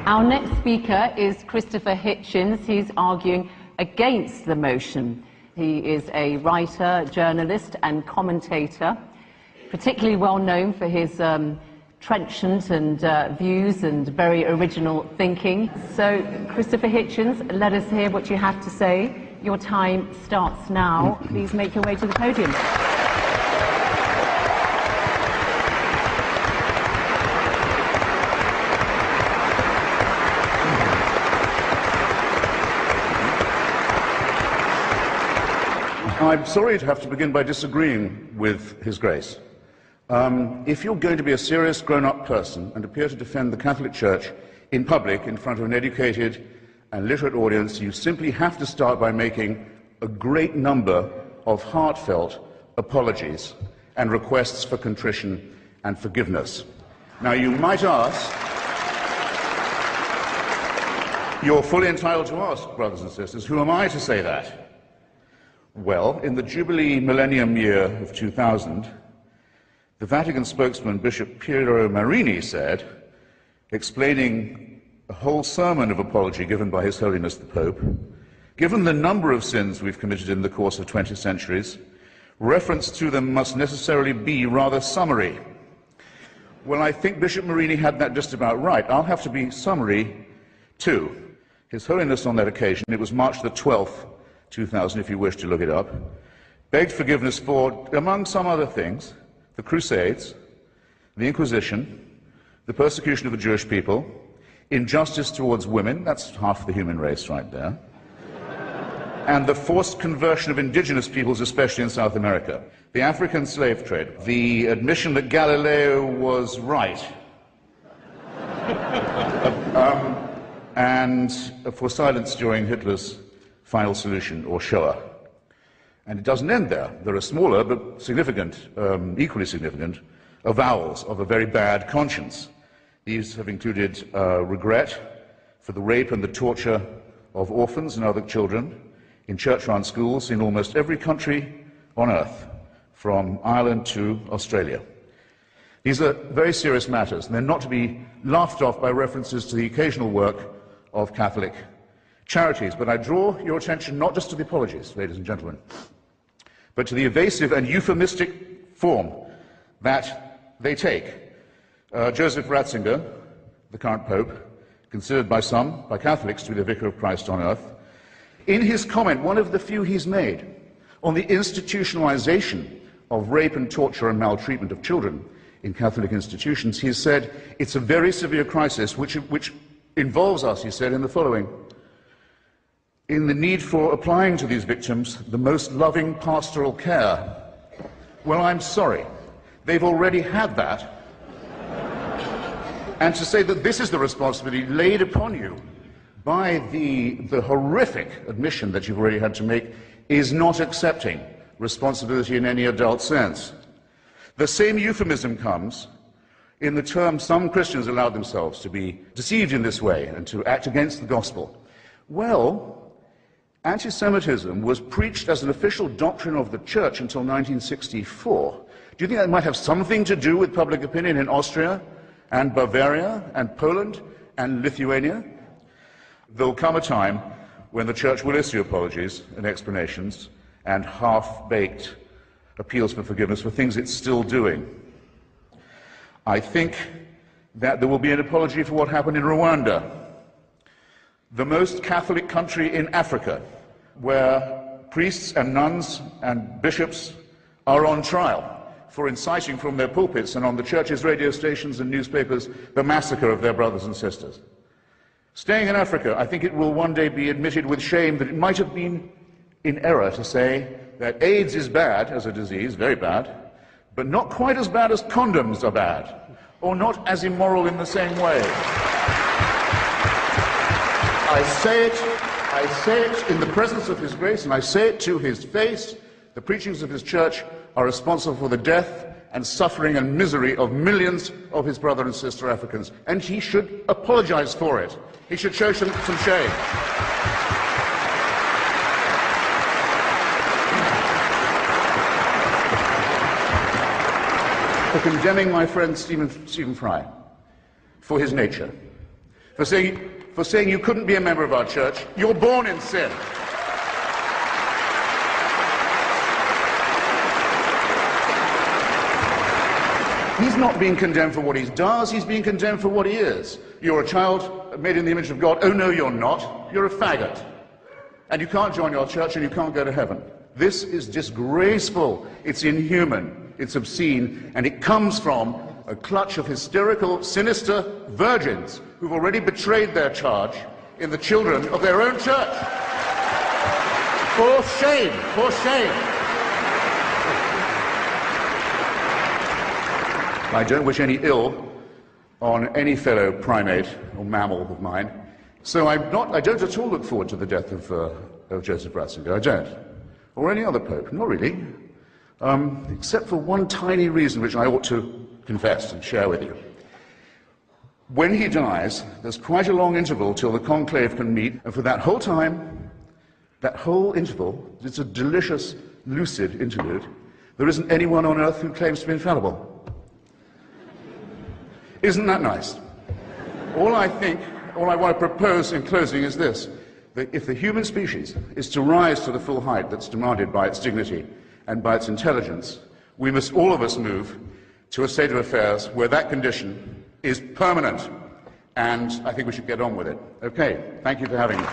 Our next speaker is Christopher Hitchens. He's arguing against the motion. He is a writer, journalist and commentator, particularly well known for his trenchant and views and very original thinking. So, Christopher Hitchens, let us hear what you have to say. Your time starts now. Please make your way to the podium. I'm sorry to have to begin by disagreeing with His Grace. If you're going to be a serious grown-up person and appear to defend the Catholic Church in public in front of an educated and literate audience, you simply have to start by making a great number of heartfelt apologies and requests for contrition and forgiveness. Now, you might ask, you're fully entitled to ask, brothers and sisters, who am I to say that? Well, in the Jubilee Millennium Year of 2000, the Vatican spokesman, Bishop Piero Marini, said, explaining a whole sermon of apology given by His Holiness the Pope, given the number of sins we've committed in the course of 20 centuries, reference to them must necessarily be rather summary. Well, I think Bishop Marini had that just about right. I'll have to be summary too. His Holiness on that occasion, it was March the 12th, 2000, if you wish to look it up, begged forgiveness for, among some other things, the Crusades, the Inquisition, the persecution of the Jewish people, injustice towards women, that's half the human race right there, and the forced conversion of indigenous peoples, especially in South America, the African slave trade, the admission that Galileo was right, and for silence during Hitler's final solution, or Shoah. And it doesn't end there. There are smaller but significant, equally significant, avowals of a very bad conscience. These have included regret for the rape and the torture of orphans and other children in church-run schools in almost every country on earth, from Ireland to Australia. These are very serious matters, and they're not to be laughed off by references to the occasional work of Catholic charities. But I draw your attention not just to the apologies, ladies and gentlemen, but to the evasive and euphemistic form that they take. Joseph Ratzinger, the current Pope, considered by some, by Catholics, to be the Vicar of Christ on earth, in his comment, one of the few he's made, on the institutionalization of rape and torture and maltreatment of children in Catholic institutions, he has said, it's a very severe crisis which involves us, he said, in the following: in the need for applying to these victims the most loving pastoral care. Well, I'm sorry. They've already had that. And to say that this is the responsibility laid upon you by the horrific admission that you've already had to make is not accepting responsibility in any adult sense. The same euphemism comes in the term some Christians allowed themselves to be deceived in this way and to act against the gospel. Well, anti-Semitism was preached as an official doctrine of the Church until 1964. Do you think that might have something to do with public opinion in Austria and Bavaria and Poland and Lithuania? There'll come a time when the Church will issue apologies and explanations and half-baked appeals for forgiveness for things it's still doing. I think that there will be an apology for what happened in Rwanda, the most Catholic country in Africa, where priests and nuns and bishops are on trial for inciting from their pulpits and on the church's radio stations and newspapers the massacre of their brothers and sisters. Staying in Africa, I think it will one day be admitted with shame that it might have been in error to say that AIDS is bad as a disease, very bad, but not quite as bad as condoms are bad, or not as immoral in the same way. I say it in the presence of His Grace, and I say it to His face. The preachings of His Church are responsible for the death and suffering and misery of millions of His brother and sister Africans, and He should apologize for it. He should show some shame. For condemning my friend Stephen Fry for his nature, for saying you couldn't be a member of our church. You're born in sin. He's not being condemned for what he does, he's being condemned for what he is. You're a child made in the image of God. Oh no, you're not. You're a faggot. And you can't join your church and you can't go to heaven. This is disgraceful. It's inhuman. It's obscene. And it comes from a clutch of hysterical, sinister virgins who've already betrayed their charge in the children of their own church. For shame! For shame! I don't wish any ill on any fellow primate or mammal of mine, so I don't at all look forward to the death of Joseph Ratzinger. I don't. Or any other pope. Not really. Except for one tiny reason which I ought to confess and share with you. When he dies, there's quite a long interval till the conclave can meet, and for that whole time, that whole interval, it's a delicious, lucid interlude, there isn't anyone on earth who claims to be infallible. Isn't that nice? All I want to propose in closing is this, that if the human species is to rise to the full height that's demanded by its dignity and by its intelligence, we must all of us move to a state of affairs where that condition is permanent. And I think we should get on with it. Okay, thank you for having me.